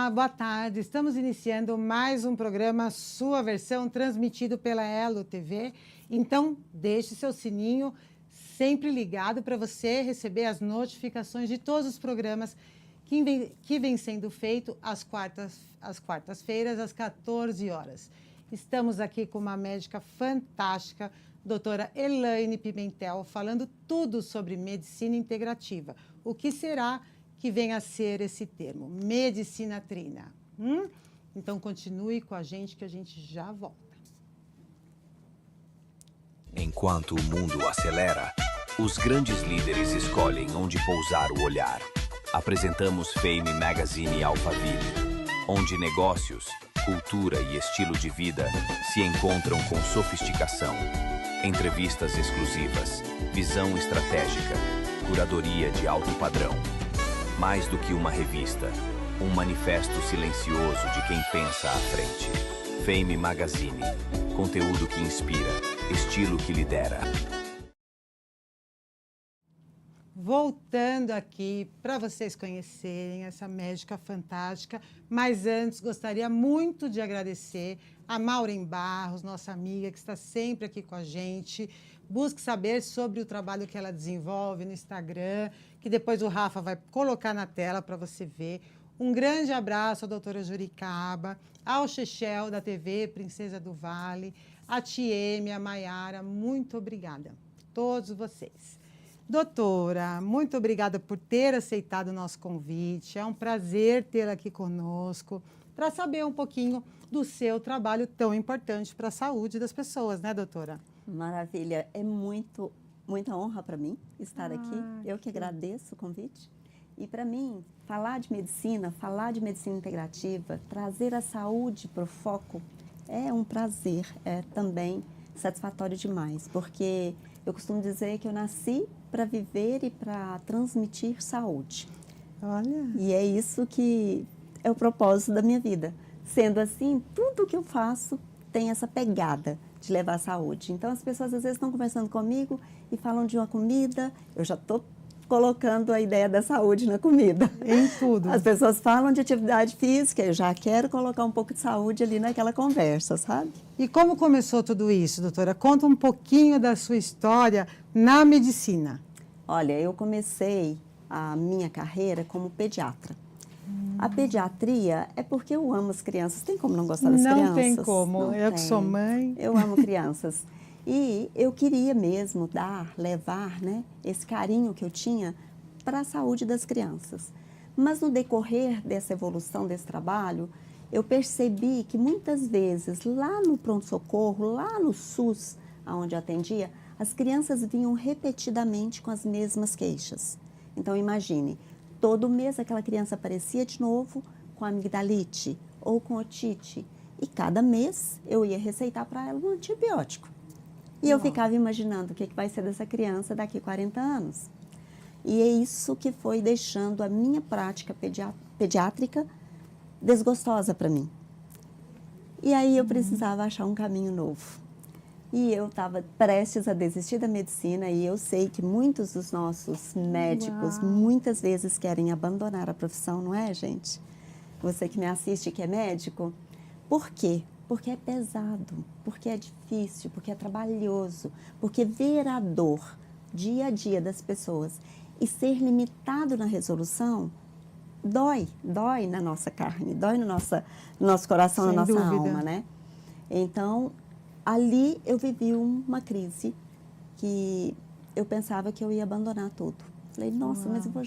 Olá, boa tarde. Estamos iniciando mais um programa, sua versão, transmitido pela Elo TV. Então, deixe seu sininho sempre ligado para você receber as notificações de todos os programas que vem sendo feito às quartas-feiras, às 14 horas. Estamos aqui com uma médica fantástica, doutora Elaine Pimentel, falando tudo sobre medicina integrativa. O que será que venha a ser esse termo, medicina trina? Então, continue com a gente que a gente já volta. Enquanto o mundo acelera, os grandes líderes escolhem onde pousar o olhar. Apresentamos Fame Magazine Alphaville, onde negócios, cultura e estilo de vida se encontram com sofisticação. Entrevistas exclusivas, visão estratégica, curadoria de alto padrão. Mais do que uma revista, um manifesto silencioso de quem pensa à frente. Fame Magazine, conteúdo que inspira, estilo que lidera. Voltando aqui para vocês conhecerem essa médica fantástica, mas antes gostaria muito de agradecer a Maureen Barros, nossa amiga que está sempre aqui com a gente. Busque saber sobre o trabalho que ela desenvolve no Instagram, que depois o Rafa vai colocar na tela para você ver. Um grande abraço à doutora Juricaba, ao Chechel da TV Princesa do Vale, a Tieme, a Maiara, muito obrigada. Todos vocês. Doutora, muito obrigada por ter aceitado o nosso convite. É um prazer tê-la aqui conosco para saber um pouquinho do seu trabalho tão importante para a saúde das pessoas, né, doutora? Maravilha. É muita honra para mim estar aqui. Eu que agradeço o convite. E para mim, falar de medicina integrativa, trazer a saúde para o foco é um prazer, é também satisfatório demais, porque eu costumo dizer que eu nasci para viver e para transmitir saúde. Olha. E é isso que é o propósito da minha vida. Sendo assim, tudo que eu faço tem essa pegada de levar a saúde. Então, as pessoas às vezes estão conversando comigo e falam de uma comida, eu já estou colocando a ideia da saúde na comida. Em tudo. As pessoas falam de atividade física, eu já quero colocar um pouco de saúde ali naquela conversa, sabe? E como começou tudo isso, doutora? Conta um pouquinho da sua história na medicina. Olha, eu comecei a minha carreira como pediatra. A pediatria é porque eu amo as crianças. Tem como não gostar das crianças? Não tem como. Não Eu tem. que sou mãe. Eu amo crianças. E eu queria mesmo levar, né, esse carinho que eu tinha para a saúde das crianças. Mas no decorrer dessa evolução desse trabalho, eu percebi que muitas vezes lá no pronto-socorro, lá no SUS, onde eu atendia, as crianças vinham repetidamente com as mesmas queixas. Então imagine, todo mês aquela criança aparecia de novo com amigdalite ou com otite. E cada mês eu ia receitar para ela um antibiótico. E eu ficava imaginando o que vai ser dessa criança daqui a 40 anos. E é isso que foi deixando a minha prática pediátrica desgostosa para mim. E aí eu precisava achar um caminho novo. E eu estava prestes a desistir da medicina e eu sei que muitos dos nossos médicos muitas vezes querem abandonar a profissão, não é, gente? Você que me assiste que é médico, por quê? Porque é pesado, porque é difícil, porque é trabalhoso, porque ver a dor dia a dia das pessoas e ser limitado na resolução dói na nossa carne, dói no nosso coração, na nossa alma, né? Então, ali eu vivi uma crise que eu pensava que eu ia abandonar tudo. Falei, nossa, mas eu vou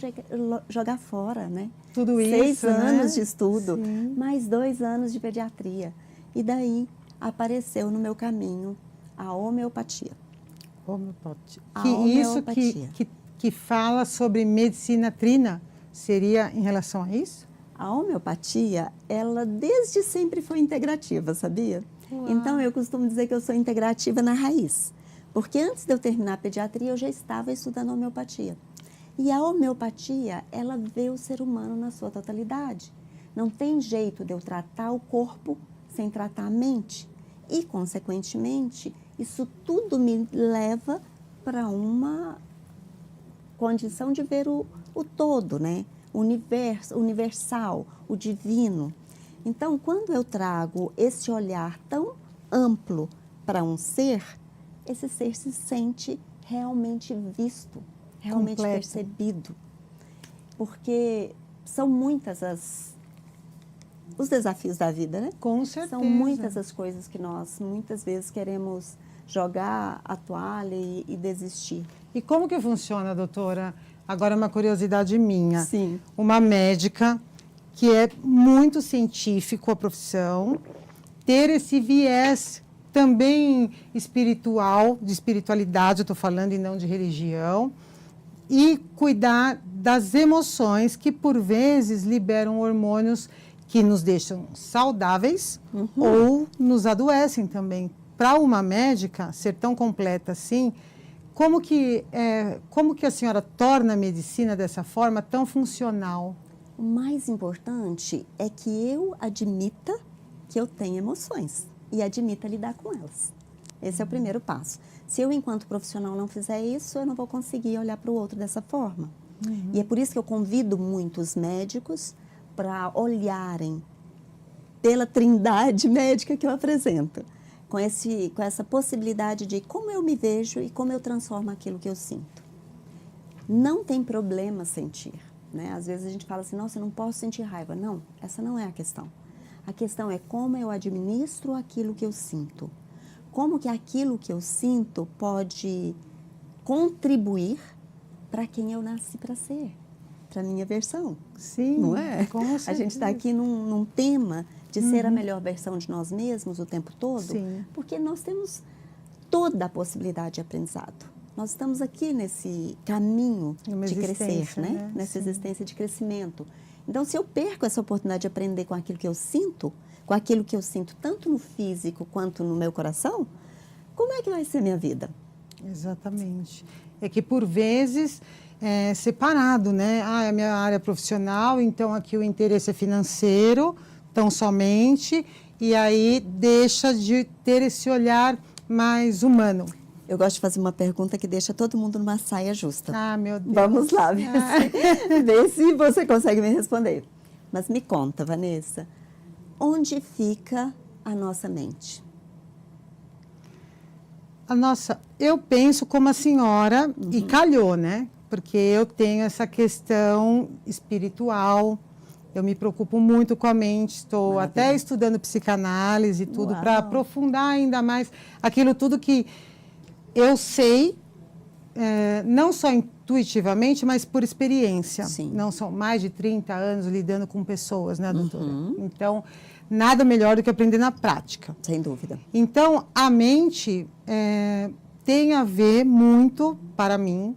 jogar fora, né? Tudo isso, 6 anos né? de estudo, Sim. mais 2 anos de pediatria. E daí apareceu no meu caminho a homeopatia. Homeopatia. A Isso que fala sobre medicina trina seria em relação a isso? A homeopatia, ela desde sempre foi integrativa, sabia? Então, eu costumo dizer que eu sou integrativa na raiz. Porque antes de eu terminar a pediatria, eu já estava estudando homeopatia. E a homeopatia, ela vê o ser humano na sua totalidade. Não tem jeito de eu tratar o corpo sem tratar a mente. E, consequentemente, isso tudo me leva para uma condição de ver o todo, né? o universo, universal, o divino. Então, quando eu trago esse olhar tão amplo para um ser, esse ser se sente realmente visto, realmente Completo. percebido. Porque são muitas os desafios da vida, né? Com certeza. São muitas as coisas que nós, muitas vezes, queremos jogar a toalha e desistir. E como que funciona, doutora? Agora uma curiosidade minha. Sim. Uma médica que é muito científico a profissão, ter esse viés também espiritual, de espiritualidade, eu estou falando, e não de religião, e cuidar das emoções que, por vezes, liberam hormônios que nos deixam saudáveis ou nos adoecem também. Para uma médica ser tão completa assim, como que a senhora torna a medicina dessa forma tão funcional? O mais importante é que eu admita que eu tenho emoções e admita lidar com elas. Esse é o primeiro passo. Se eu, enquanto profissional, não fizer isso, eu não vou conseguir olhar para o outro dessa forma. E é por isso que eu convido muitos médicos para olharem pela trindade médica que eu apresento, com essa possibilidade de como eu me vejo e como eu transformo aquilo que eu sinto. Não tem problema sentir, né? Às vezes a gente fala assim, nossa, eu não posso sentir raiva. Não, essa não é a questão. A questão é como eu administro aquilo que eu sinto. Como que aquilo que eu sinto pode contribuir para quem eu nasci para ser, para a minha versão. Sim, Não é? com certeza. A gente está aqui num tema de ser a melhor versão de nós mesmos o tempo todo, Sim. porque nós temos toda a possibilidade de aprendizado. Nós estamos aqui nesse caminho Uma de crescer, existência, né? né? Nessa Sim. existência de crescimento. Então, se eu perco essa oportunidade de aprender com aquilo que eu sinto, com aquilo que eu sinto tanto no físico quanto no meu coração, como é que vai ser minha vida? Exatamente. É que, por vezes, é separado, né? Ah, é a minha área profissional, então aqui o interesse é financeiro, tão somente, e aí deixa de ter esse olhar mais humano. Eu gosto de fazer uma pergunta que deixa todo mundo numa saia justa. Ah, meu Deus. Vamos lá, ver se você consegue me responder. Mas me conta, Vanessa, onde fica a nossa mente? Eu penso como a senhora, e calhou, né? Porque eu tenho essa questão espiritual, eu me preocupo muito com a mente, estou até estudando psicanálise e tudo, para aprofundar ainda mais aquilo tudo que eu sei, não só intuitivamente, mas por experiência. Sim. Não são mais de 30 anos lidando com pessoas, né, doutora? Então, nada melhor do que aprender na prática. Sem dúvida. Então, a mente tem a ver muito, para mim,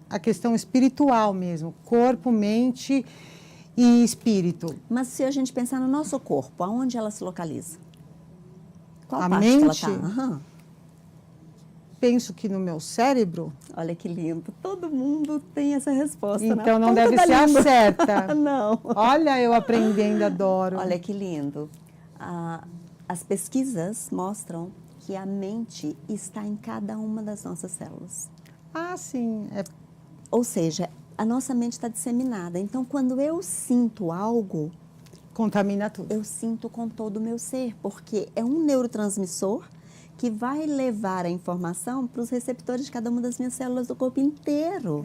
a questão espiritual mesmo, corpo, mente e espírito. Mas se a gente pensar no nosso corpo, aonde ela se localiza? Qual A parte mente? que ela está? Penso que no meu cérebro, Olha que lindo. Todo mundo tem essa resposta. então na não ponta deve da ser a língua. certa. Não. Olha, eu aprendendo, adoro. Olha que lindo. As pesquisas mostram que a mente está em cada uma das nossas células. Ah, sim. Ou seja, a nossa mente está disseminada. Então, quando eu sinto algo, Contamina tudo. eu sinto com todo o meu ser, porque é um neurotransmissor que vai levar a informação para os receptores de cada uma das minhas células do corpo inteiro.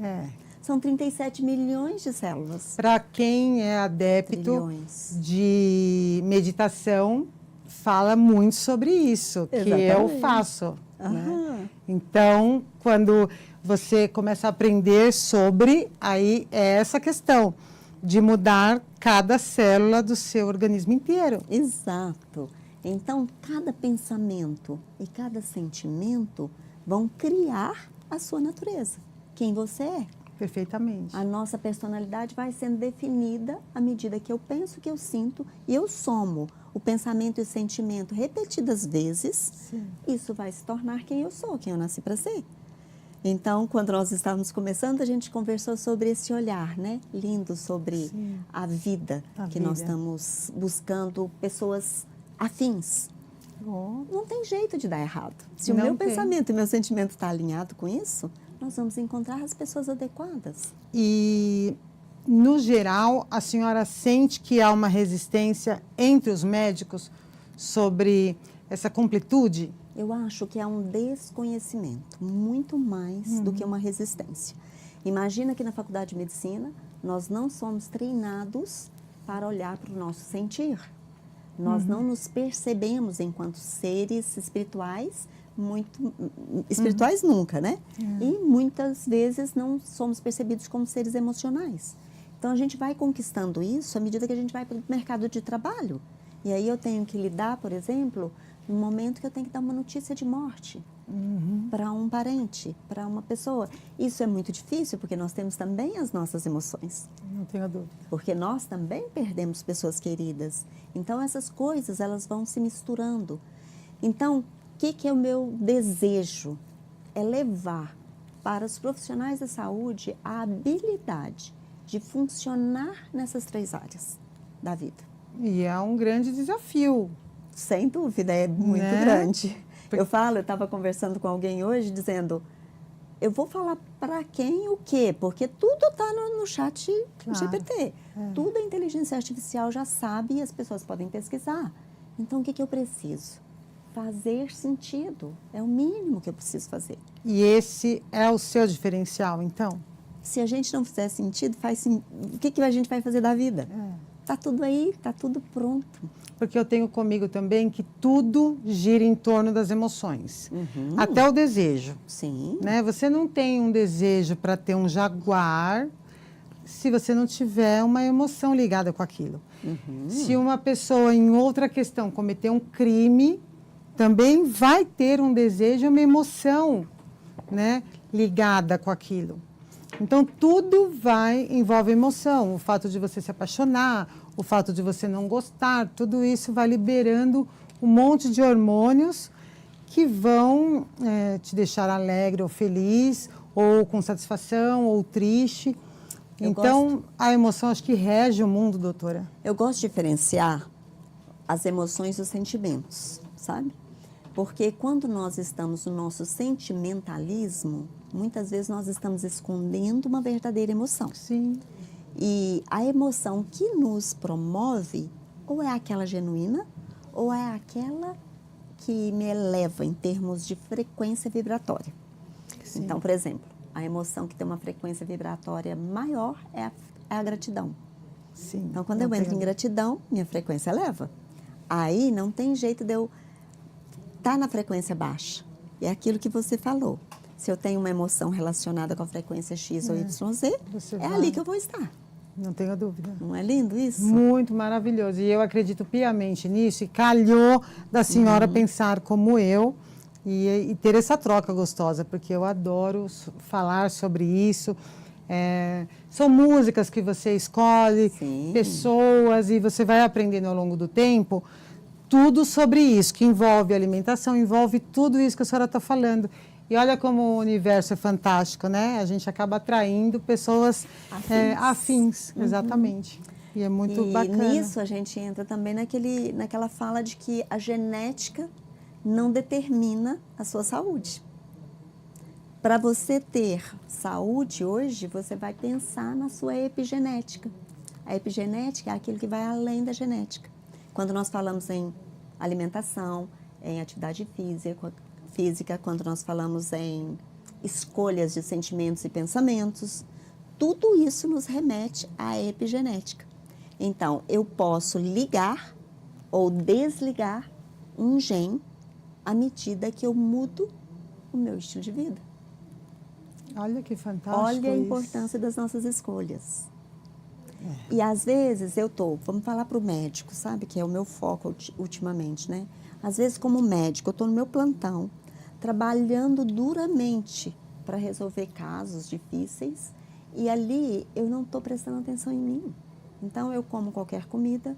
São 37 milhões de células. Para quem é adepto Trilhões. de meditação, fala muito sobre isso, que eu Exatamente. faço. Né? Aham. Então, quando você começa a aprender sobre, aí é essa questão de mudar cada célula do seu organismo inteiro. Exato. Então, cada pensamento e cada sentimento vão criar a sua natureza, quem você é. Perfeitamente. A nossa personalidade vai sendo definida à medida que eu penso, que eu sinto, e eu somo o pensamento e o sentimento repetidas vezes, Sim. isso vai se tornar quem eu sou, quem eu nasci para ser. Então, quando nós estávamos começando, a gente conversou sobre esse olhar, né? Lindo sobre Sim. a vida, A que vida. nós estamos buscando pessoas afins. Oh, Não tem jeito de dar errado. Se o Não meu tem. pensamento e meu sentimento está alinhado com isso, nós vamos encontrar as pessoas adequadas. E no geral, a senhora sente que há uma resistência entre os médicos sobre essa completude? Eu acho que é um desconhecimento, muito mais do que uma resistência. Imagina que na faculdade de medicina, nós não somos treinados para olhar para o nosso sentir. Nós não nos percebemos enquanto seres espirituais, espirituais nunca, né? E muitas vezes não somos percebidos como seres emocionais. Então a gente vai conquistando isso à medida que a gente vai para o mercado de trabalho. E aí eu tenho que lidar, por exemplo, no momento que eu tenho que dar uma notícia de morte para um parente, para uma pessoa. Isso é muito difícil porque nós temos também as nossas emoções. Não tenho dúvida. Porque nós também perdemos pessoas queridas. Então essas coisas, elas vão se misturando. Então, o que é o meu desejo? É levar para os profissionais da saúde a habilidade de funcionar nessas 3 áreas da vida. E é um grande desafio. Sem dúvida, é muito grande. Eu estava conversando com alguém hoje dizendo, eu vou falar para quem o quê? Porque tudo está no chat GPT. Tudo a inteligência artificial já sabe e as pessoas podem pesquisar. Então, o que eu preciso? Fazer sentido. É o mínimo que eu preciso fazer. E esse é o seu diferencial, então? Se a gente não fizer sentido, o que a gente vai fazer da vida? Está tudo aí, está tudo pronto. Porque eu tenho comigo também que tudo gira em torno das emoções. Até o desejo. Sim. Né? Você não tem um desejo para ter um jaguar se você não tiver uma emoção ligada com aquilo. Se uma pessoa, em outra questão, cometer um crime, também vai ter um desejo e uma emoção, né, ligada com aquilo. Então, tudo envolve emoção. O fato de você se apaixonar, o fato de você não gostar, tudo isso vai liberando um monte de hormônios que vão te deixar alegre ou feliz, ou com satisfação, ou triste. Então, a emoção acho que rege o mundo, doutora. Eu gosto de diferenciar as emoções dos sentimentos, sabe? Porque quando nós estamos no nosso sentimentalismo, muitas vezes nós estamos escondendo uma verdadeira emoção. Sim. E a emoção que nos promove, ou é aquela genuína, ou é aquela que me eleva em termos de frequência vibratória. Sim. Então, por exemplo, a emoção que tem uma frequência vibratória maior é a gratidão. Sim. Então, quando eu entro em gratidão, minha frequência eleva. Aí não tem jeito de eu estar na frequência baixa. E é aquilo que você falou. Se eu tenho uma emoção relacionada com a frequência X ou YZ, é ali que eu vou estar. Não tenho dúvida. Não é lindo isso? Muito maravilhoso. E eu acredito piamente nisso. E calhou da senhora pensar como eu e ter essa troca gostosa, porque eu adoro falar sobre isso. São músicas que você escolhe, Sim. pessoas, e você vai aprendendo ao longo do tempo tudo sobre isso, que envolve alimentação, envolve tudo isso que a senhora está falando. E olha como o universo é fantástico, né? A gente acaba atraindo pessoas afins, exatamente. E é muito bacana. E nisso a gente entra também naquela fala de que a genética não determina a sua saúde. Para você ter saúde hoje, você vai pensar na sua epigenética. A epigenética é aquilo que vai além da genética. Quando nós falamos em alimentação, em atividade física, quando nós falamos em escolhas de sentimentos e pensamentos, tudo isso nos remete à epigenética. Então, eu posso ligar ou desligar um gene à medida que eu mudo o meu estilo de vida. Olha que fantástico. Olha a importância das nossas escolhas. E às vezes vamos falar para o médico, sabe, que é o meu foco ultimamente, né? Às vezes como médico, eu estou no meu plantão, trabalhando duramente para resolver casos difíceis e ali eu não estou prestando atenção em mim. Então eu como qualquer comida,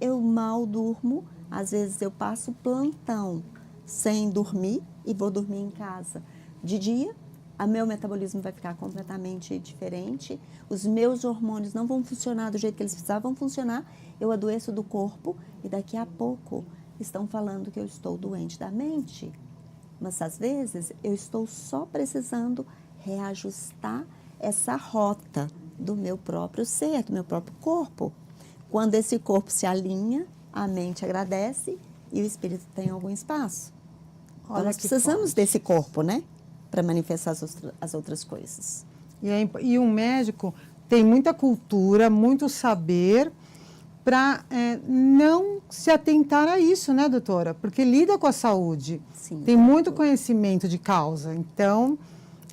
eu mal durmo, às vezes eu passo plantão sem dormir e vou dormir em casa. De dia, o meu metabolismo vai ficar completamente diferente, os meus hormônios não vão funcionar do jeito que eles precisavam funcionar, eu adoeço do corpo e daqui a pouco estão falando que eu estou doente da mente. Mas às vezes eu estou só precisando reajustar essa rota do meu próprio ser, do meu próprio corpo. Quando esse corpo se alinha, a mente agradece e o espírito tem algum espaço. Então, Olha nós que precisamos forte. desse corpo, né? Para manifestar as outras coisas. E um médico tem muita cultura, muito saber para não se atentar a isso, né, doutora? Porque lida com a saúde, Sim, tem muito conhecimento de causa. Então,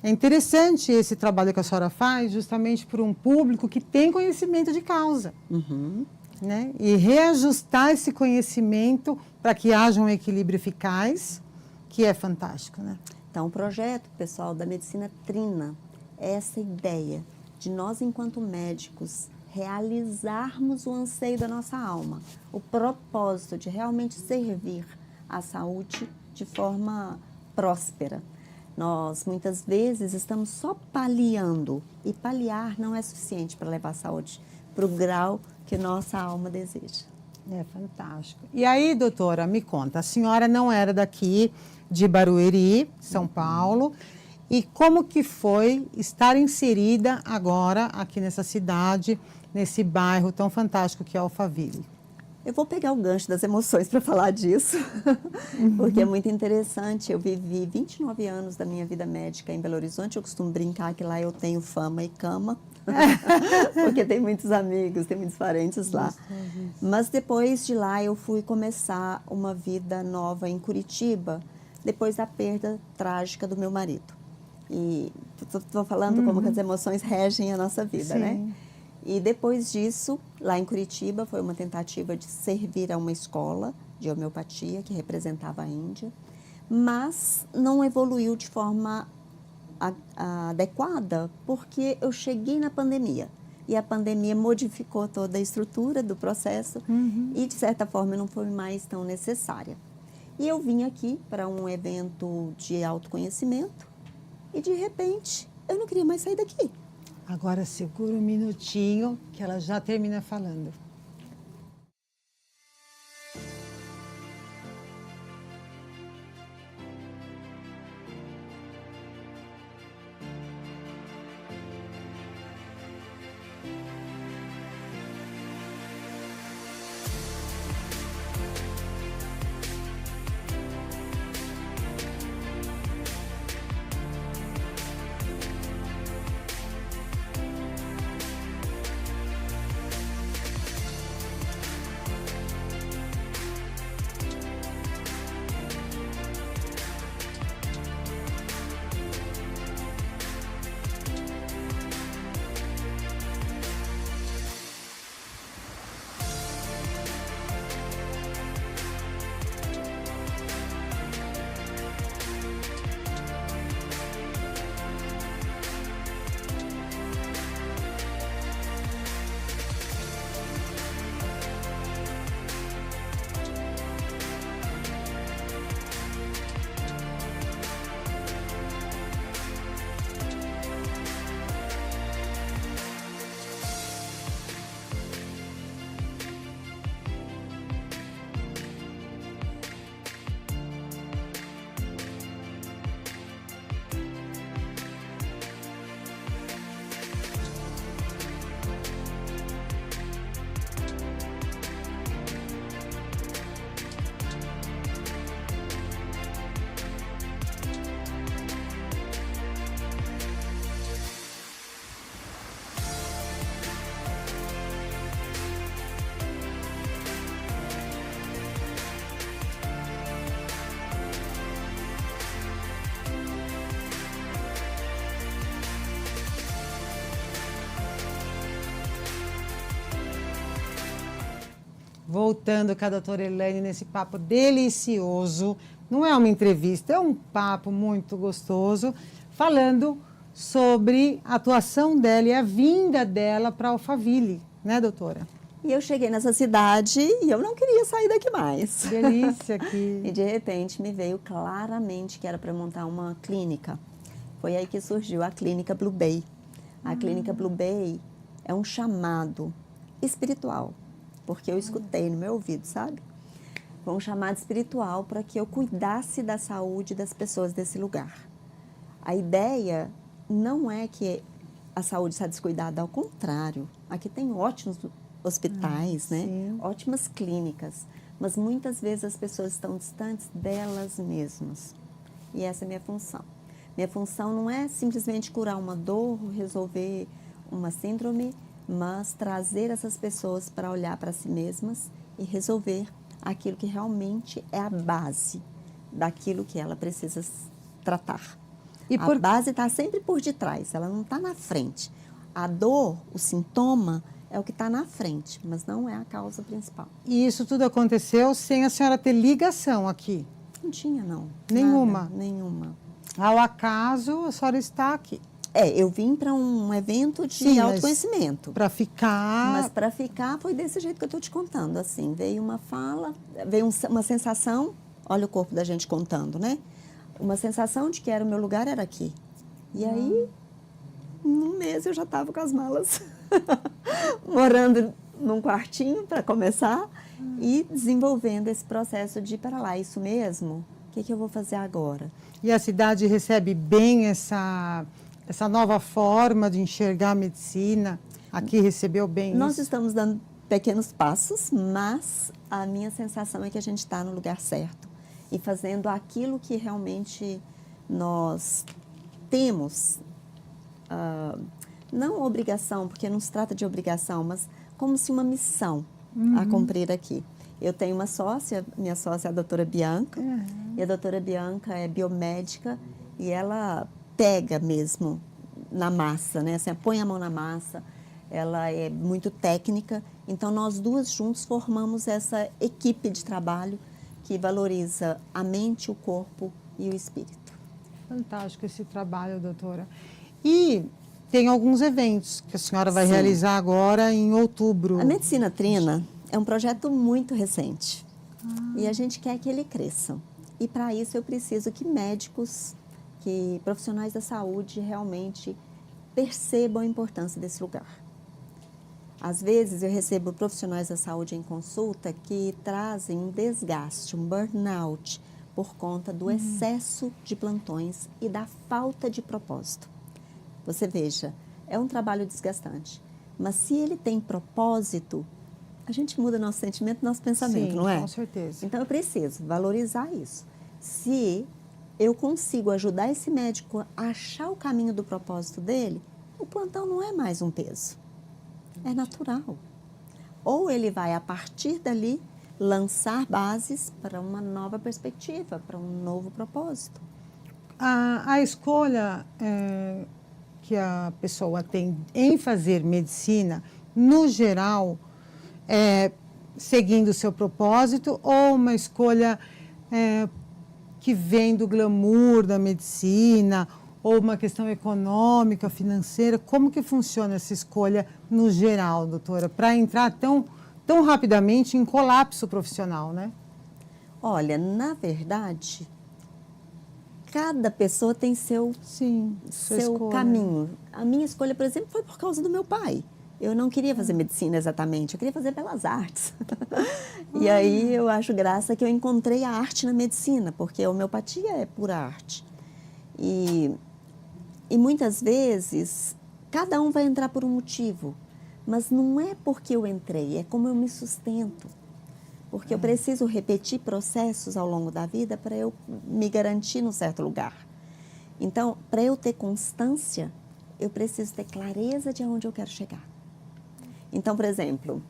é interessante esse trabalho que a senhora faz justamente por um público que tem conhecimento de causa. Uhum. Né? E reajustar esse conhecimento para que haja um equilíbrio eficaz, que é fantástico, né? Então, o projeto, pessoal, da medicina trina é essa ideia de nós, enquanto médicos, realizarmos o anseio da nossa alma, o propósito de realmente servir à saúde de forma próspera. Nós, muitas vezes, estamos só paliando, e paliar não é suficiente para levar a saúde para o grau que nossa alma deseja. É fantástico. E aí, doutora, me conta, a senhora não era daqui de Barueri, São Paulo, e como que foi estar inserida agora aqui nessa cidade, nesse bairro tão fantástico que é Alphaville? Eu vou pegar o gancho das emoções para falar disso, porque é muito interessante. Eu vivi 29 anos da minha vida médica em Belo Horizonte. Eu costumo brincar que lá eu tenho fama e cama, porque tem muitos amigos, tem muitos parentes lá. Mas depois de lá eu fui começar uma vida nova em Curitiba, depois da perda trágica do meu marido. E estou falando como que as emoções regem a nossa vida, Sim. né? E depois disso, lá em Curitiba, foi uma tentativa de servir a uma escola de homeopatia que representava a Índia, mas não evoluiu de forma adequada, porque eu cheguei na pandemia. E a pandemia modificou toda a estrutura do processo e, de certa forma, não foi mais tão necessária. E eu vim aqui para um evento de autoconhecimento e, de repente, eu não queria mais sair daqui. Agora segura um minutinho que ela já termina falando. Voltando com a doutora Elaine nesse papo delicioso, não é uma entrevista, é um papo muito gostoso, falando sobre a atuação dela e a vinda dela para Alphaville, né, doutora? E eu cheguei nessa cidade e eu não queria sair daqui mais. Delícia aqui. E de repente me veio claramente que era para montar uma clínica. Foi aí que surgiu a Clínica Blue Bay. A Clínica Blue Bay é um chamado espiritual, porque eu escutei no meu ouvido, sabe? Foi um chamado espiritual para que eu cuidasse da saúde das pessoas desse lugar. A ideia não é que a saúde está descuidada, ao contrário. Aqui tem ótimos hospitais, né? Sim. Ótimas clínicas, mas muitas vezes as pessoas estão distantes delas mesmas. E essa é a minha função. Minha função não é simplesmente curar uma dor, resolver uma síndrome, mas trazer essas pessoas para olhar para si mesmas e resolver aquilo que realmente é a base daquilo que ela precisa tratar. A base está sempre por detrás, ela não está na frente. A dor, o sintoma, é o que está na frente, mas não é a causa principal. E isso tudo aconteceu sem a senhora ter ligação aqui? Não tinha, não. Nenhuma? Nada, nenhuma. Ao acaso, a senhora está aqui? Eu vim para um evento de autoconhecimento. Para ficar... Mas para ficar foi desse jeito que eu estou te contando, assim. Veio uma fala, veio uma sensação, olha o corpo da gente contando, né? Uma sensação de que o meu lugar era aqui. E aí, num mês eu já estava com as malas, morando num quartinho para começar e desenvolvendo esse processo de ir para lá, isso mesmo, o que eu vou fazer agora? E a cidade recebe bem essa nova forma de enxergar a medicina? Aqui recebeu bem Nós isso? estamos dando pequenos passos, mas a minha sensação é que a gente está no lugar certo e fazendo aquilo que realmente nós temos, não obrigação, porque não se trata de obrigação, mas como se uma missão a cumprir aqui. Eu tenho uma sócia, minha sócia é a doutora Bianca, e a doutora Bianca é biomédica e ela pega mesmo na massa, né? Assim, põe a mão na massa, ela é muito técnica, então nós duas juntos formamos essa equipe de trabalho que valoriza a mente, o corpo e o espírito. Fantástico esse trabalho, doutora. E tem alguns eventos que a senhora vai realizar agora em outubro. A Medicina Trina é um projeto muito recente e a gente quer que ele cresça. E para isso eu preciso que médicos, que profissionais da saúde realmente percebam a importância desse lugar. Às vezes eu recebo profissionais da saúde em consulta que trazem um desgaste, um burnout, por conta do excesso de plantões e da falta de propósito. Você veja, é um trabalho desgastante, mas se ele tem propósito, a gente muda nosso sentimento, nosso pensamento, não é? Com certeza. Então eu preciso valorizar isso. Se eu consigo ajudar esse médico a achar o caminho do propósito dele, o plantão não é mais um peso. É natural. Ou ele vai, a partir dali, lançar bases para uma nova perspectiva, para um novo propósito. A escolha que a pessoa tem em fazer medicina, no geral, seguindo o seu propósito, ou uma escolha que vem do glamour da medicina, ou uma questão econômica, financeira? Como que funciona essa escolha no geral, doutora, para entrar tão rapidamente em colapso profissional, né? Olha, na verdade, cada pessoa tem seu caminho. A minha escolha, por exemplo, foi por causa do meu pai. Eu não queria fazer medicina exatamente, eu queria fazer belas artes. E aí eu acho graça que eu encontrei a arte na medicina, porque a homeopatia é pura arte. E muitas vezes, cada um vai entrar por um motivo, mas não é porque eu entrei, é como eu me sustento. Porque eu preciso repetir processos ao longo da vida para eu me garantir num certo lugar. Então, para eu ter constância, eu preciso ter clareza de onde eu quero chegar. Então, por exemplo,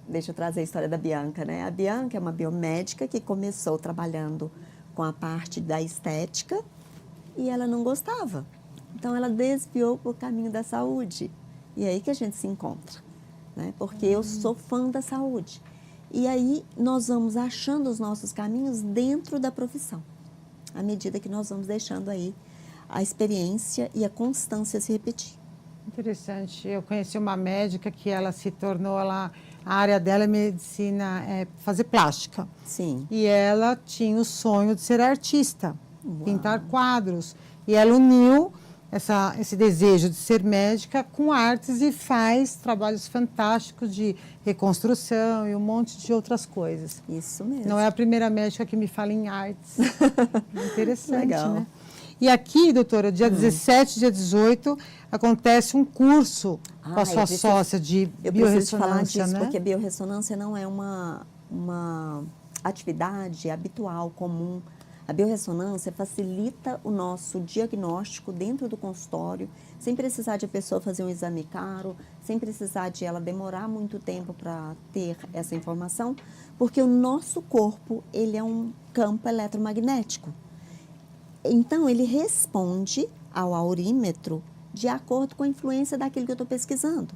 deixa eu trazer a história da Bianca, né? A Bianca é uma biomédica que começou trabalhando com a parte da estética e ela não gostava. Então, ela desviou para o caminho da saúde. E é aí que a gente se encontra, né? Porque eu sou fã da saúde. E aí, nós vamos achando os nossos caminhos dentro da profissão, à medida que nós vamos deixando aí a experiência e a constância se repetir. Interessante. Eu conheci uma médica que ela se tornou, a área dela é medicina, fazer plástica. Sim. E ela tinha o sonho de ser artista, pintar quadros. E ela uniu esse desejo de ser médica com artes e faz trabalhos fantásticos de reconstrução e um monte de outras coisas. Isso mesmo. Não é a primeira médica que me fala em artes. Interessante, Legal. né? E aqui, doutora, dia 17 e dia 18, acontece um curso com a sua sócia de eu biorressonância, preciso falar disso, né? porque a biorressonância não é uma atividade habitual, comum. A biorressonância facilita o nosso diagnóstico dentro do consultório, sem precisar de a pessoa fazer um exame caro, sem precisar de ela demorar muito tempo para ter essa informação, porque o nosso corpo, ele é um campo eletromagnético. Então, ele responde ao aurímetro de acordo com a influência daquilo que eu estou pesquisando.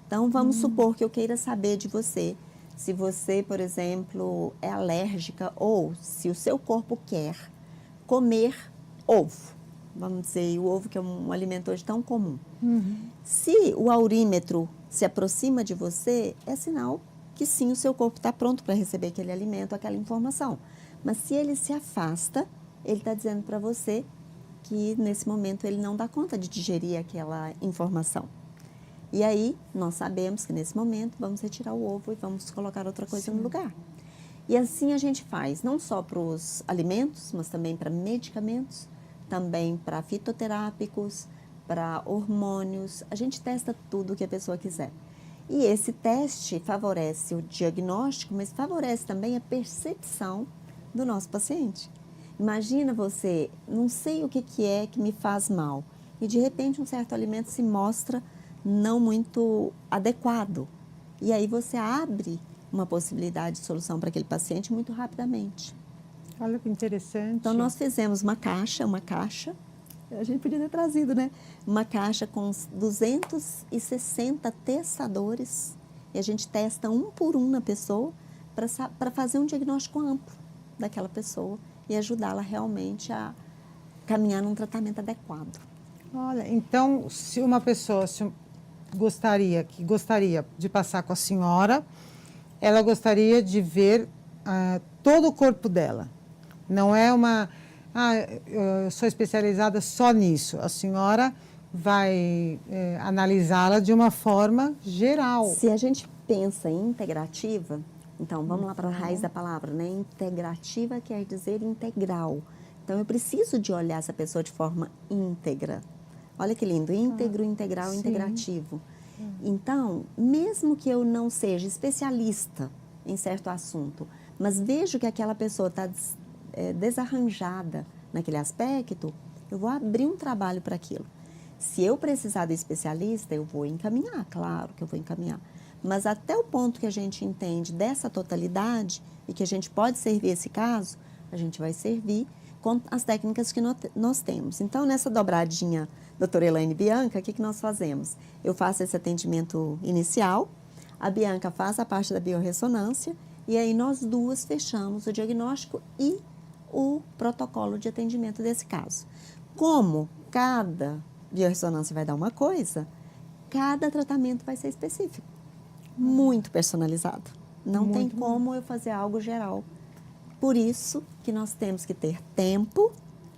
Então, vamos supor que eu queira saber de você, se você, por exemplo, é alérgica ou se o seu corpo quer comer ovo. Vamos dizer, o ovo que é um alimento hoje tão comum. Se o aurímetro se aproxima de você, é sinal que sim, o seu corpo está pronto para receber aquele alimento, aquela informação. Mas se ele se afasta, ele está dizendo para você que nesse momento ele não dá conta de digerir aquela informação. E aí, nós sabemos que nesse momento vamos retirar o ovo e vamos colocar outra coisa no lugar. E assim a gente faz, não só para os alimentos, mas também para medicamentos, também para fitoterápicos, para hormônios. A gente testa tudo que a pessoa quiser. E esse teste favorece o diagnóstico, mas favorece também a percepção do nosso paciente. Imagina você, não sei o que é que me faz mal, e de repente um certo alimento se mostra não muito adequado. E aí você abre uma possibilidade de solução para aquele paciente muito rapidamente. Olha que interessante. Então, nós fizemos uma caixa, a gente podia ter trazido, né? Uma caixa com 260 testadores, e a gente testa um por um na pessoa para fazer um diagnóstico amplo daquela pessoa e ajudá-la realmente a caminhar num tratamento adequado. Olha, então, se uma pessoa gostaria de passar com a senhora, ela gostaria de ver todo o corpo dela. Não é eu sou especializada só nisso. A senhora vai analisá-la de uma forma geral. Se a gente pensa em integrativa, então vamos lá para a raiz da palavra, né? Integrativa quer dizer integral. Então eu preciso de olhar essa pessoa de forma íntegra. Olha que lindo, íntegro, integral, sim. integrativo. Então, mesmo que eu não seja especialista em certo assunto, mas vejo que aquela pessoa está desarranjada naquele aspecto, eu vou abrir um trabalho para aquilo. Se eu precisar do especialista, eu vou encaminhar, claro que eu vou encaminhar. Mas até o ponto que a gente entende dessa totalidade e que a gente pode servir esse caso, a gente vai servir com as técnicas que nós temos. Então, nessa dobradinha, doutora Elaine e Bianca, o que nós fazemos? Eu faço esse atendimento inicial, a Bianca faz a parte da biorressonância e aí nós duas fechamos o diagnóstico e o protocolo de atendimento desse caso. Como cada biorressonância vai dar uma coisa, cada tratamento vai ser específico, muito personalizado. Não Muito tem bom. como eu fazer algo geral. Por isso que nós temos que ter tempo,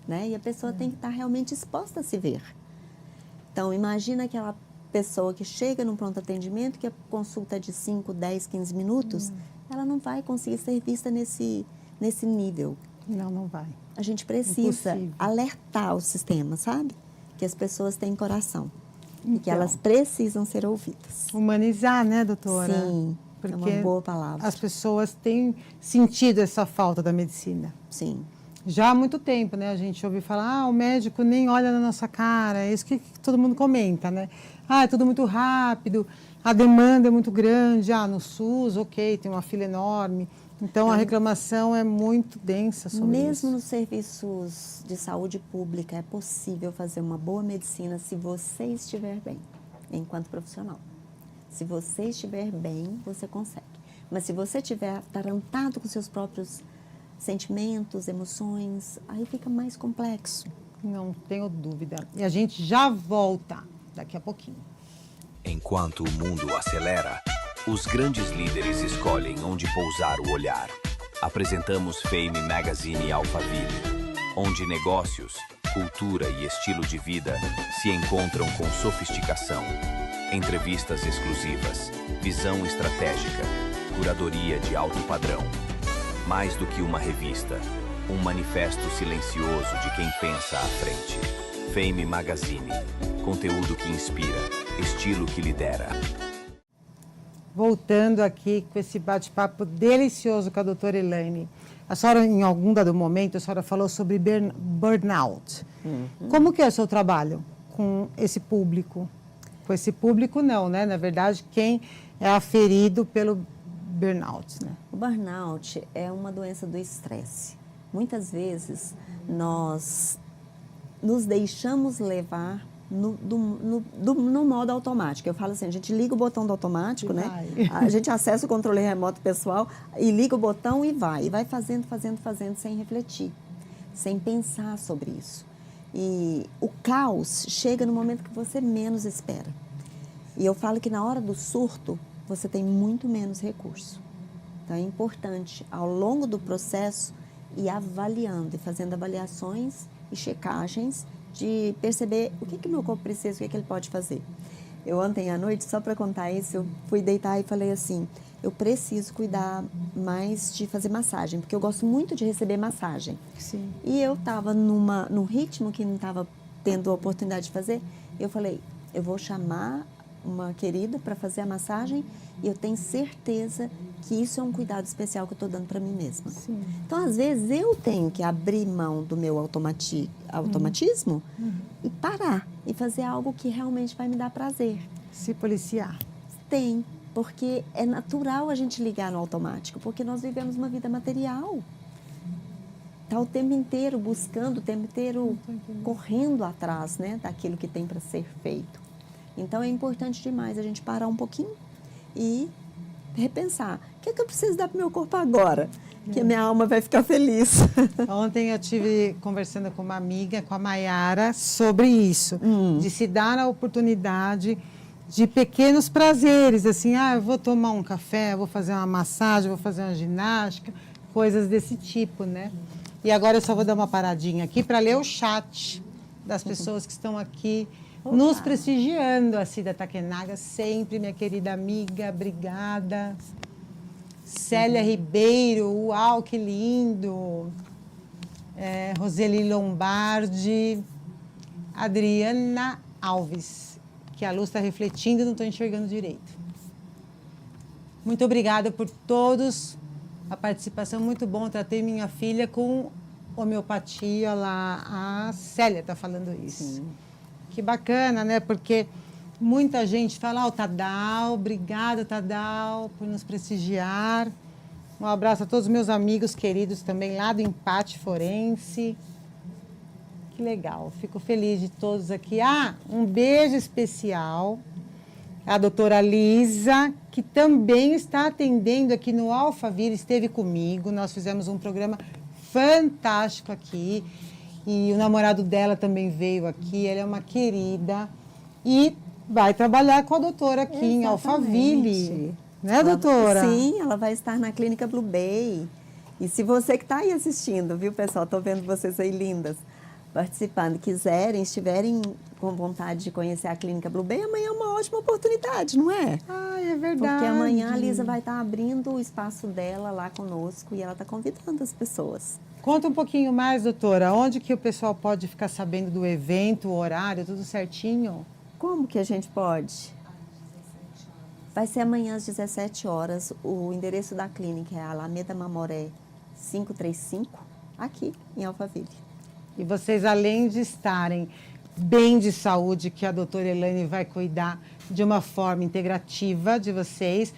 né? E a pessoa tem que estar realmente exposta a se ver. Então, imagina aquela pessoa que chega num pronto atendimento, que a consulta é de 5, 10, 15 minutos, ela não vai conseguir ser vista nesse nível. Não vai. A gente precisa Impossível. alertar o sistema, sabe? Que as pessoas têm coração e que Então. elas precisam ser ouvidas. Humanizar, né, doutora? Sim, é uma boa palavra. As pessoas têm sentido essa falta da medicina. Sim. Já há muito tempo, né? A gente ouve falar, o médico nem olha na nossa cara, é isso que todo mundo comenta, né? É tudo muito rápido, a demanda é muito grande, no SUS, ok, tem uma fila enorme. Então, a reclamação é muito densa sobre isso. Mesmo nos serviços de saúde pública, é possível fazer uma boa medicina se você estiver bem, enquanto profissional. Se você estiver bem, você consegue. Mas se você estiver atarantado com seus próprios sentimentos, emoções, aí fica mais complexo. Não tenho dúvida. E a gente já volta daqui a pouquinho. Enquanto o mundo acelera, os grandes líderes escolhem onde pousar o olhar. Apresentamos Fame Magazine Alphaville, onde negócios, cultura e estilo de vida se encontram com sofisticação. Entrevistas exclusivas, visão estratégica, curadoria de alto padrão. Mais do que uma revista, Um manifesto silencioso de quem pensa à frente. Fame Magazine. Conteúdo que inspira, estilo que lidera. Voltando aqui com esse bate-papo delicioso com a doutora Elaine. A senhora, em algum dado momento, a senhora falou sobre burnout. Como que é o seu trabalho com esse público? Com esse público não, né? Na verdade, quem é aferido pelo burnout, né? O burnout é uma doença do estresse. Muitas vezes nós nos deixamos levar no modo automático. Eu falo assim, a gente liga o botão do automático, né? A gente acessa o controle remoto pessoal e liga o botão e vai fazendo sem refletir, sem pensar sobre isso. E o caos chega no momento que você menos espera. E eu falo que na hora do surto, você tem muito menos recurso. Então é importante, ao longo do processo, ir avaliando e fazendo avaliações e checagens de perceber o que meu corpo precisa, o que ele pode fazer. Eu ontem à noite, só para contar isso, eu fui deitar e falei assim, eu preciso cuidar mais de fazer massagem, porque eu gosto muito de receber massagem. Sim. E eu estava num ritmo que não estava tendo a oportunidade de fazer, eu falei, eu vou chamar uma querida para fazer a massagem e eu tenho certeza que isso é um cuidado especial que eu estou dando para mim mesma. Sim. Então, às vezes, eu tenho que abrir mão do meu automatismo e parar e fazer algo que realmente vai me dar prazer. Se policiar. Tem, porque é natural a gente ligar no automático, porque nós vivemos uma vida material. Está o tempo inteiro buscando, o tempo inteiro correndo atrás, né, daquilo que tem para ser feito. Então, é importante demais a gente parar um pouquinho e repensar. O que é que eu preciso dar para o meu corpo agora? Que a minha alma vai ficar feliz. Ontem eu estive conversando com uma amiga, com a Maiara, sobre isso. De se dar a oportunidade de pequenos prazeres. Assim, eu vou tomar um café, vou fazer uma massagem, vou fazer uma ginástica, coisas desse tipo, né? E agora eu só vou dar uma paradinha aqui para ler o chat das pessoas que estão aqui nos prestigiando. A Cida Takenaga, sempre, minha querida amiga, obrigada. Célia Ribeiro, uau, que lindo. Roseli Lombardi. Adriana Alves, que a luz está refletindo e não estou enxergando direito. Muito obrigada por todos, a participação, muito bom. Tratei minha filha com homeopatia lá. A Célia está falando isso. Sim. Que bacana, né? Porque muita gente fala, o Tadal, obrigada, Tadal, por nos prestigiar. Um abraço a todos os meus amigos queridos também lá do Empate Forense. Que legal, fico feliz de todos aqui. Um beijo especial à doutora Lisa, que também está atendendo aqui no Alphaville, esteve comigo. Nós fizemos um programa fantástico aqui. E o namorado dela também veio aqui, ela é uma querida. E vai trabalhar com a doutora aqui em Alphaville. Né, doutora? Sim, ela vai estar na Clínica Blue Bay. E se você que está aí assistindo, viu, pessoal? Estou vendo vocês aí lindas, participando, quiserem, estiverem com vontade de conhecer a Clínica Blue Bay, amanhã é uma ótima oportunidade, não é? É verdade. Porque amanhã a Lisa vai estar abrindo o espaço dela lá conosco e ela está convidando as pessoas. Conta um pouquinho mais, doutora. Onde que o pessoal pode ficar sabendo do evento, o horário, tudo certinho? Como que a gente pode? Vai ser amanhã às 17 horas. O endereço da clínica é Alameda Mamoré 535, aqui em Alphaville. E vocês, além de estarem bem de saúde, que a doutora Elaine vai cuidar de uma forma integrativa de vocês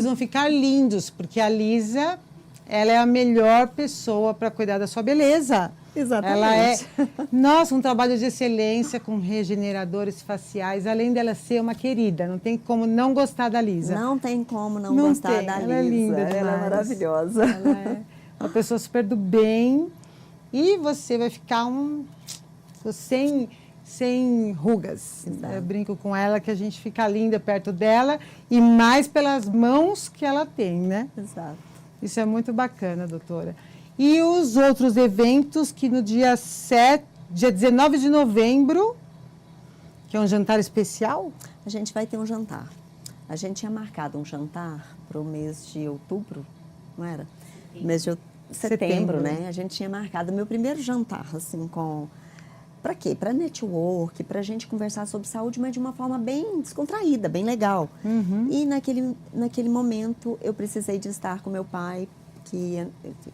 vão ficar lindos, porque a Lisa, ela é a melhor pessoa para cuidar da sua beleza. Exatamente. Ela é, nossa, um trabalho de excelência com regeneradores faciais, além dela ser uma querida. Não tem como não gostar da Lisa. Não tem como não gostar da Lisa. Ela é linda demais. Ela é maravilhosa. Ela é uma pessoa super do bem. E você vai ficar sem rugas. Exato. Eu brinco com ela que a gente fica linda perto dela e mais pelas mãos que ela tem, né? Exato. Isso é muito bacana, doutora. E os outros eventos que no dia 19 de novembro, que é um jantar especial? A gente vai ter um jantar. A gente tinha marcado um jantar para o mês de outubro, não era? setembro, né? A gente tinha marcado meu primeiro jantar, assim, com... Para quê? Para network, para a gente conversar sobre saúde, mas de uma forma bem descontraída, bem legal. E naquele momento eu precisei de estar com meu pai, que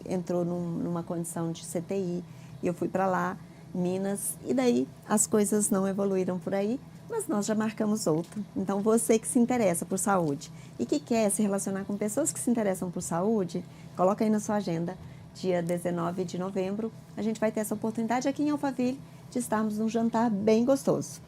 entrou numa condição de CTI, e eu fui para lá, Minas, e daí as coisas não evoluíram por aí, mas nós já marcamos outro. Então, você que se interessa por saúde e que quer se relacionar com pessoas que se interessam por saúde, coloca aí na sua agenda, dia 19 de novembro, a gente vai ter essa oportunidade aqui em Alphaville de estarmos num jantar bem gostoso.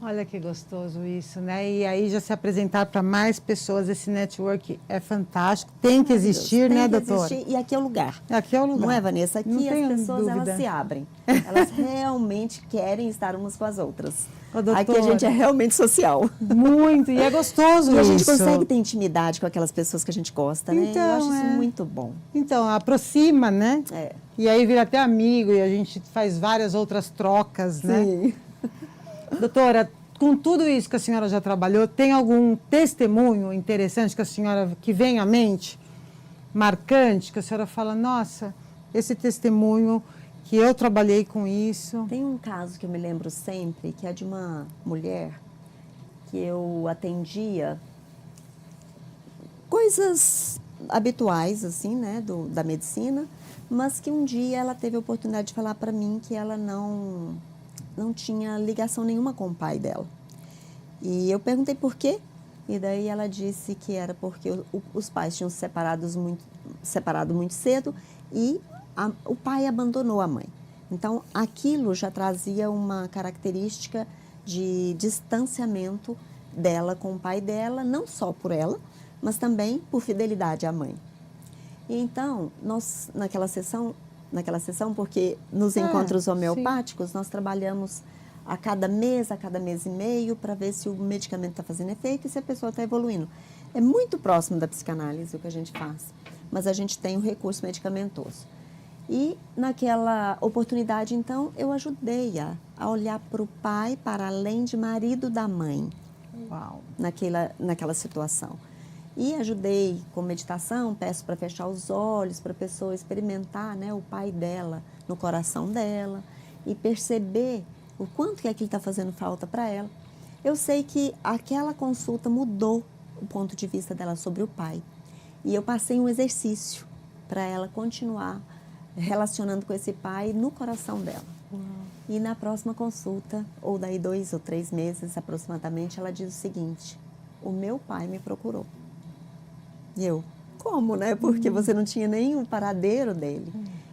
Olha que gostoso isso, né? E aí já se apresentar para mais pessoas, esse network é fantástico, tem que existir, né, doutora? Existir, e aqui é o lugar. Aqui é o lugar. Não é, Vanessa? Aqui as pessoas, dúvida. elas se abrem. Elas realmente querem estar umas com as outras. Ô, doutora, aqui a gente é realmente social. Muito, e é gostoso e isso. a gente consegue ter intimidade com aquelas pessoas que a gente gosta, né? Então, eu acho isso muito bom. Então, aproxima, né? É. E aí vira até amigo e a gente faz várias outras trocas, né? Sim. Doutora, com tudo isso que a senhora já trabalhou, tem algum testemunho interessante que a senhora, que vem à mente, marcante, que a senhora fala, nossa, esse testemunho que eu trabalhei com isso? Tem um caso que eu me lembro sempre, que é de uma mulher que eu atendia coisas habituais, assim, né, da medicina, mas que um dia ela teve a oportunidade de falar para mim que ela não tinha ligação nenhuma com o pai dela. E eu perguntei por quê, e daí ela disse que era porque os pais tinham se separado muito cedo e o pai abandonou a mãe. Então, aquilo já trazia uma característica de distanciamento dela com o pai dela, não só por ela, mas também por fidelidade à mãe. E então, nós, naquela sessão, porque nos encontros homeopáticos, nós trabalhamos a cada mês e meio, para ver se o medicamento está fazendo efeito e se a pessoa está evoluindo. É muito próximo da psicanálise o que a gente faz, mas a gente tem o recurso medicamentoso. E naquela oportunidade, então, eu ajudei a olhar para o pai, para além de marido da mãe. Uau. Naquela situação. E ajudei com meditação, peço para fechar os olhos, para a pessoa experimentar, né, o pai dela no coração dela e perceber o quanto que aquilo está fazendo falta para ela. Eu sei que aquela consulta mudou o ponto de vista dela sobre o pai. E eu passei um exercício para ela continuar relacionando com esse pai no coração dela. E na próxima consulta, ou daí 2 ou 3 meses aproximadamente, ela diz o seguinte: o meu pai me procurou. E eu, como, né? Porque você não tinha nenhum paradeiro dele.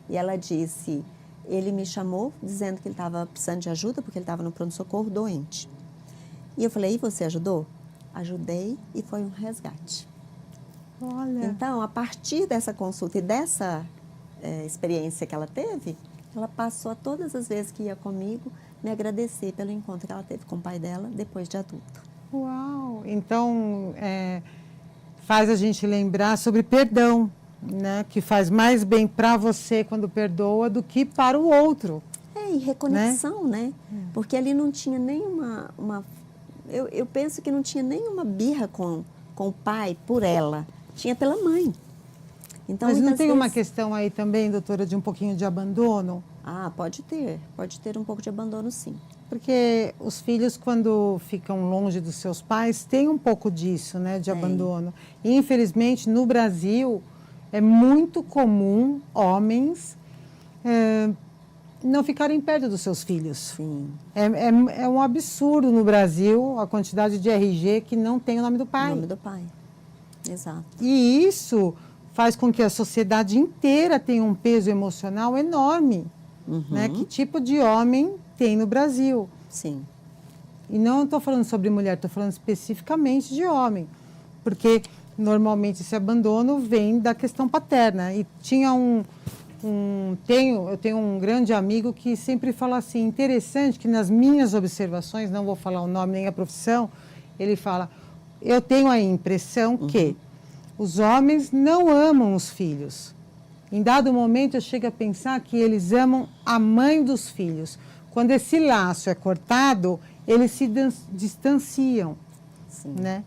E ela disse, ele me chamou dizendo que ele estava precisando de ajuda, porque ele estava no pronto-socorro doente. E eu falei, e você ajudou? Ajudei e foi um resgate. Olha. Então, a partir dessa consulta e dessa experiência que ela teve, ela passou a todas as vezes que ia comigo me agradecer pelo encontro que ela teve com o pai dela depois de adulta. Uau! Então, faz a gente lembrar sobre perdão, né? Que faz mais bem para você quando perdoa do que para o outro. E reconexão, né? Porque ali não tinha nenhuma... Eu penso que não tinha nenhuma birra com o pai por ela. Tinha pela mãe. Então, mas não tem uma questão aí também, doutora, de um pouquinho de abandono? Ah, pode ter um pouco de abandono, sim. Porque os filhos, quando ficam longe dos seus pais, têm um pouco disso, né, de abandono. E, infelizmente, no Brasil, é muito comum homens não ficarem perto dos seus filhos. Sim. É um absurdo no Brasil a quantidade de RG que não tem o nome do pai. O nome do pai, exato. E isso faz com que a sociedade inteira tenha um peso emocional enorme. Né? Que tipo de homem tem no Brasil? Sim. E não estou falando sobre mulher, estou falando especificamente de homem. Porque normalmente esse abandono vem da questão paterna. E tinha eu tenho um grande amigo que sempre fala assim, interessante que nas minhas observações, não vou falar o nome nem a profissão, ele fala, eu tenho a impressão que os homens não amam os filhos. Em dado momento, eu chego a pensar que eles amam a mãe dos filhos. Quando esse laço é cortado, eles se distanciam. Sim. Né?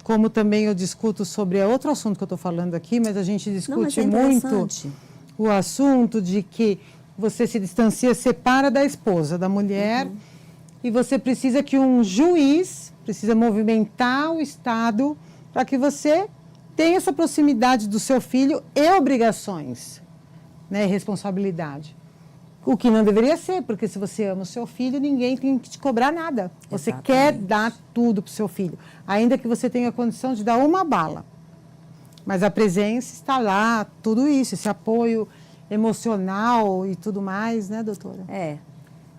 Como também eu discuto sobre outro assunto que eu estou falando aqui, mas a gente discute muito o assunto de que você se distancia, separa da esposa, da mulher, e você precisa que um juiz, precisa movimentar o Estado para que você tenha essa proximidade do seu filho e obrigações, né, responsabilidade. O que não deveria ser, porque se você ama o seu filho, ninguém tem que te cobrar nada. Você quer dar tudo para o seu filho, ainda que você tenha condição de dar uma bala. Mas a presença está lá, tudo isso, esse apoio emocional e tudo mais, né, doutora?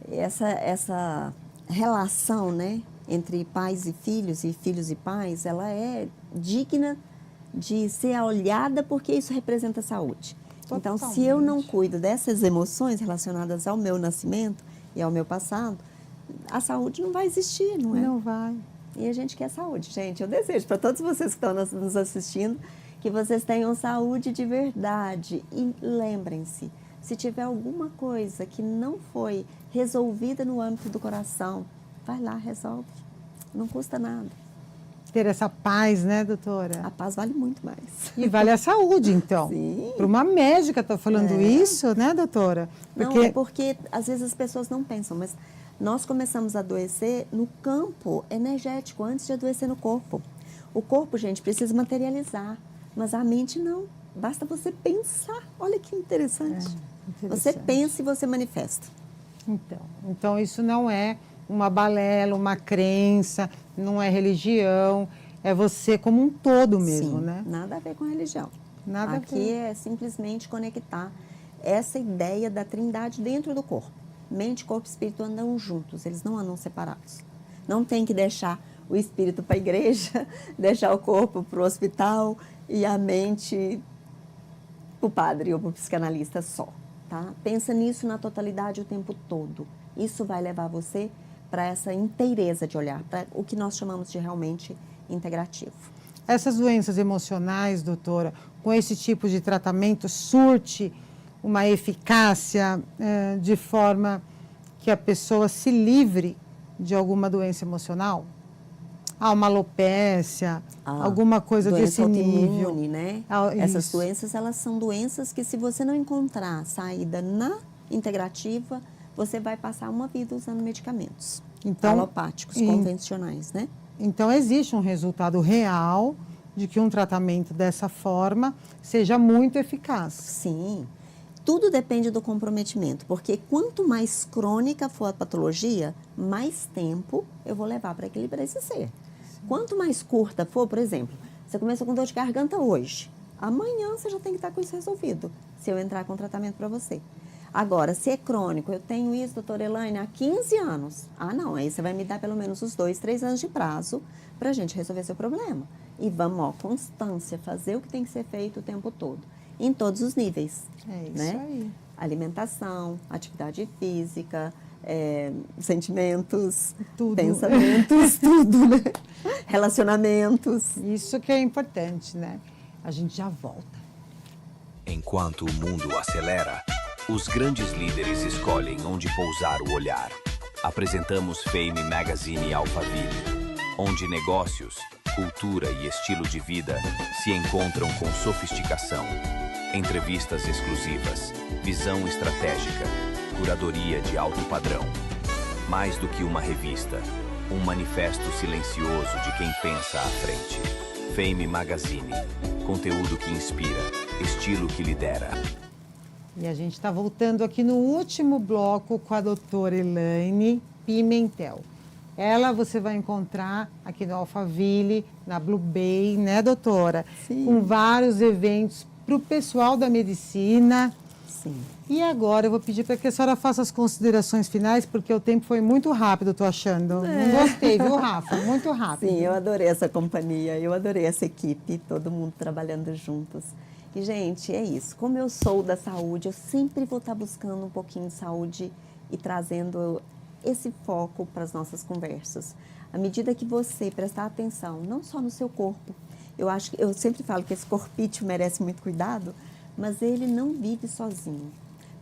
Essa relação, né, entre pais e filhos e pais, ela é digna de ser olhada porque isso representa saúde. Então, se eu não cuido dessas emoções relacionadas ao meu nascimento e ao meu passado, a saúde não vai existir, não é? Não vai. E a gente quer saúde, gente. Eu desejo para todos vocês que estão nos assistindo que vocês tenham saúde de verdade. E lembrem-se, se tiver alguma coisa que não foi resolvida no âmbito do coração, vai lá, resolve. Não custa nada. Ter essa paz, né, doutora? A paz vale muito mais. E vale a saúde, então. Sim. Para uma médica estar falando isso, né, doutora? Porque... Não, é porque às vezes as pessoas não pensam, mas nós começamos a adoecer no campo energético, antes de adoecer no corpo. O corpo, gente, precisa materializar, mas a mente não. Basta você pensar. Olha que interessante. Você pensa e você manifesta. Então isso não é uma balela, uma crença, não é religião, é você como um todo mesmo, Sim, né? Nada a ver com religião. Nada Aqui a ver. é simplesmente conectar essa ideia da trindade dentro do corpo. Mente, corpo e espírito andam juntos, eles não andam separados. Não tem que deixar o espírito para a igreja, deixar o corpo para o hospital e a mente para o padre ou para o psicanalista só. Tá? Pensa nisso na totalidade o tempo todo. Isso vai levar você para essa inteireza de olhar, para o que nós chamamos de realmente integrativo. Essas doenças emocionais, doutora, com esse tipo de tratamento, surte uma eficácia de forma que a pessoa se livre de alguma doença emocional? Uma alopécia, alguma coisa desse nível. Né? Essas doenças, elas são doenças que se você não encontrar saída na integrativa, você vai passar uma vida usando medicamentos alopáticos, convencionais, né? Então, existe um resultado real de que um tratamento dessa forma seja muito eficaz. Sim. Tudo depende do comprometimento, porque quanto mais crônica for a patologia, mais tempo eu vou levar para equilibrar esse ser. Sim. Quanto mais curta for, por exemplo, você começou com dor de garganta hoje, amanhã você já tem que estar com isso resolvido, se eu entrar com tratamento para você. Agora, se é crônico, eu tenho isso, doutora Elaine, há 15 anos. Não, aí você vai me dar pelo menos uns 2, 3 anos de prazo para a gente resolver seu problema. E vamos, constância, fazer o que tem que ser feito o tempo todo, em todos os níveis. É isso né? aí. Alimentação, atividade física, sentimentos, tudo. Pensamentos, tudo, né? Relacionamentos. Isso que é importante, né? A gente já volta. Enquanto o mundo acelera, os grandes líderes escolhem onde pousar o olhar. Apresentamos Fame Magazine Alphaville, onde negócios, cultura e estilo de vida se encontram com sofisticação. Entrevistas exclusivas, visão estratégica, curadoria de alto padrão. Mais do que uma revista, um manifesto silencioso de quem pensa à frente. Fame Magazine, conteúdo que inspira, estilo que lidera. E a gente está voltando aqui no último bloco com a doutora Elaine Pimentel. Ela você vai encontrar aqui no Alphaville, na Blue Bay, né, doutora? Sim. Com vários eventos para o pessoal da medicina. Sim. E agora eu vou pedir para que a senhora faça as considerações finais, porque o tempo foi muito rápido, estou achando. Não gostei, viu, Rafa? Muito rápido. Sim, eu adorei essa companhia, eu adorei essa equipe, todo mundo trabalhando juntos. E, gente, é isso. Como eu sou da saúde, eu sempre vou estar buscando um pouquinho de saúde e trazendo esse foco para as nossas conversas. À medida que você prestar atenção, não só no seu corpo, eu sempre falo que esse corpício merece muito cuidado, mas ele não vive sozinho.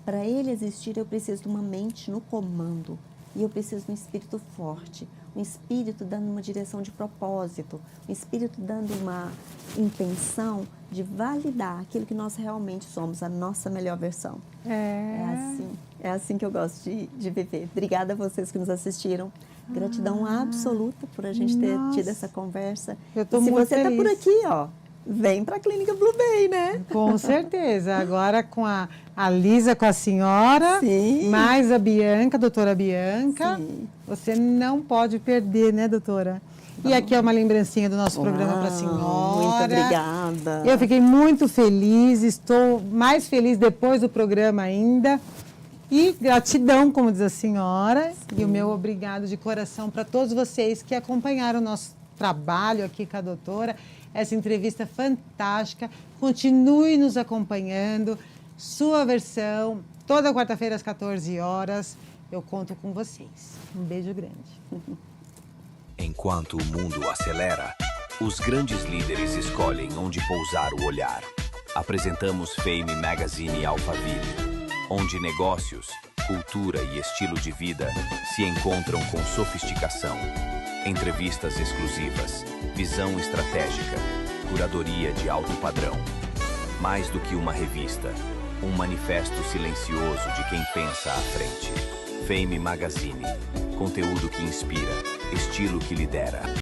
Para ele existir, eu preciso de uma mente no comando. E eu preciso de um espírito forte, um espírito dando uma direção de propósito, um espírito dando uma intenção de validar aquilo que nós realmente somos, a nossa melhor versão. É assim que eu gosto de viver. Obrigada a vocês que nos assistiram. Gratidão absoluta por a gente ter tido essa conversa. Eu tô e se muito você está por feliz. aqui, ó, vem para a Clínica Blue Bay, né? Com certeza. Agora com a Lisa, com a senhora, Sim. mais a Bianca, a doutora Bianca. Sim. Você não pode perder, né, doutora? E aqui é uma lembrancinha do nosso programa para a senhora. Muito obrigada. Eu fiquei muito feliz, estou mais feliz depois do programa ainda. E gratidão, como diz a senhora, e o meu obrigado de coração para todos vocês que acompanharam o nosso trabalho aqui com a doutora, essa entrevista fantástica. Continue nos acompanhando, sua versão, toda quarta-feira às 14 horas. Eu conto com vocês. Um beijo grande. Enquanto o mundo acelera, os grandes líderes escolhem onde pousar o olhar. Apresentamos Fame Magazine Alphaville, onde negócios, cultura e estilo de vida se encontram com sofisticação. Entrevistas exclusivas, visão estratégica, curadoria de alto padrão. Mais do que uma revista, um manifesto silencioso de quem pensa à frente. Fame Magazine, conteúdo que inspira, estilo que lidera.